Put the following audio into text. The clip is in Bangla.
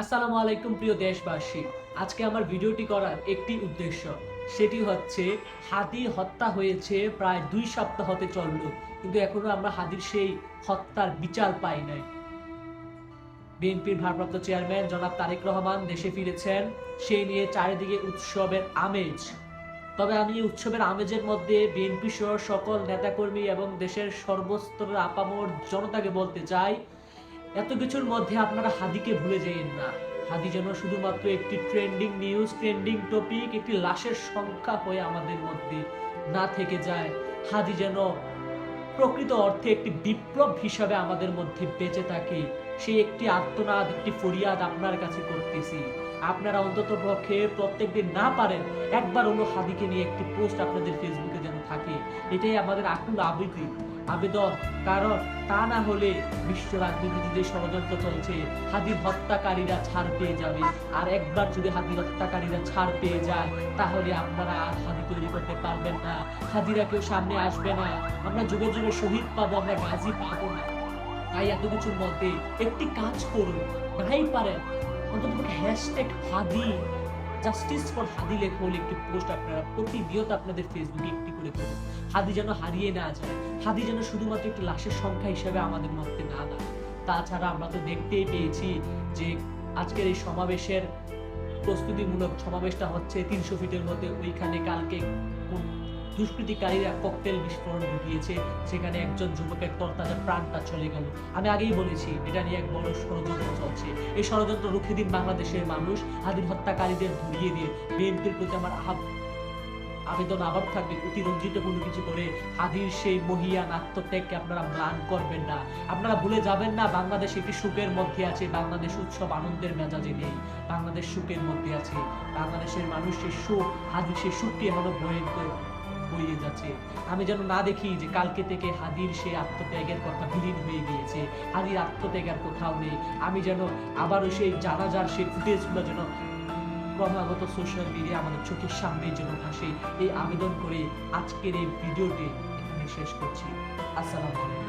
আসসালামু আলাইকুম প্রিয় দেশবাসী। আজকে আমার ভিডিওটি করার একটি উদ্দেশ্য, সেটি হচ্ছে হাদি হত্যা হয়েছে প্রায় 2 সপ্তাহ হতে চলল, কিন্তু এখনো আমরা হাদির সেই হত্যার বিচার পাই নাই। বিএনপির ভারপ্রাপ্ত চেয়ারম্যান জনাব তারেক রহমান দেশে ফিরেছেন, সেই নিয়ে চারিদিকে উৎসবের আমেজ। তবে আমি এই উৎসবের আমেজের মধ্যে বিএনপি সহ সকল নেতাকর্মী এবং দেশের সর্বস্তরের আপামর জনতাকে বলতে চাই, এত কিছুর মধ্যে আপনারা হাদিকে ভুলে যাইয়েন না। হাদি যেন শুধুমাত্র একটি ট্রেন্ডিং নিউজ, ট্রেন্ডিং টপিক, একটি লাশের সংখ্যা হয়ে আমাদের মধ্যে না থেকে যায়। হাদি যেন প্রকৃত অর্থে একটি বিপ্লব হিসাবে আমাদের মধ্যে বেঁচে থাকে। সেই একটি আর্তনাদ, একটি ফরিয়াদ আপনার কাছে করতেছি। আপনারা অন্তত পক্ষে প্রত্যেকদিন না পারেন একবার হলো হাদিকে নিয়ে একটি পোস্ট আপনাদের ফেসবুকে যেন থাকে। এটাই আমাদের আকুল আবেদন। কারণ তা না হলে বিশ্ব রাজনীতিতে যে ষড়যন্ত্র চলছে, হাদির হত্যাকারীরা ছাড় পেয়ে যাবে। আর একবার যদি হাদির হত্যাকারীরা ছাড় পেয়ে যায়, তাহলে আপনারা আর হাদি তৈরি করতে পারবেন না। হাদিরা কেউ সামনে আসবে না। আমরা যুগে যুগে শহীদ পাবো, আমরা গাজী পাবো না। তাই এত কিছুর মধ্যে একটি কাজ করুন, নাই পারেন অন্তত হ্যাশট্যাগ হাদি, জাস্টিস ফর হাদি লেখা হলে একটি পোস্ট আপনারা প্রতিনিয়ত আপনাদের ফেসবুকে একটি করে করুন। হাদি যেন হারিয়ে না যায়, হাদি যেন শুধুমাত্র একটি লাশের সংখ্যা হিসেবে আমাদের মধ্যে না দাঁড়ায়। তাছাড়া আমরা তো দেখতেই পেয়েছি যে আজকের এই সমাবেশের প্রস্তুতিমূলক সমাবেশটা হচ্ছে 300 ফিটের মধ্যে। ওইখানে কালকে কোন দুষ্কৃতিকারীরা ককটেল বিস্ফোরণ ঘটিয়েছে, সেখানে একজন যুবকের তরতাজা প্রাণটা চলে গেল। আমি আগেই বলেছি এটা নিয়ে এক বড় ষড়যন্ত্র চলছে। এই ষড়যন্ত্র রুখে দিন বাংলাদেশের মানুষ, হাদির হত্যাকারীদের ধরিয়ে দিয়ে। বিএনপির প্রতি আমার আবেদন আবার থাকবে, অতিরঞ্জিত কোনো কিছু করে হাদির সেই মহিয়ান আত্মত্যাগকে আপনারা ম্লান করবেন না। আপনারা ভুলে যাবেন না বাংলাদেশ একটি সুখের মধ্যে আছে। বাংলাদেশ উৎসব আনন্দের মেজাজে নেই, বাংলাদেশ সুখের মধ্যে আছে। বাংলাদেশের মানুষ সেই সুখ, হাদির সেই সুখকে এখনো বইয়ে যাচ্ছে। আমি যেন না দেখি যে কালকে থেকে হাদির সেই আত্মত্যাগের কথা বিলীন হয়ে গিয়েছে, হাদির আত্মত্যাগের কোথাও নেই। আমি যেন আবারও সেই জানাজার সেই ফুটেজগুলো যেন ক্রমাগত সোশ্যাল মিডিয়া আমাদের চোখের সামনে যেন ভাসে, এই আবেদন করে আজকের এই ভিডিওটি এখানে শেষ করছি। আসসালামু আলাইকুম।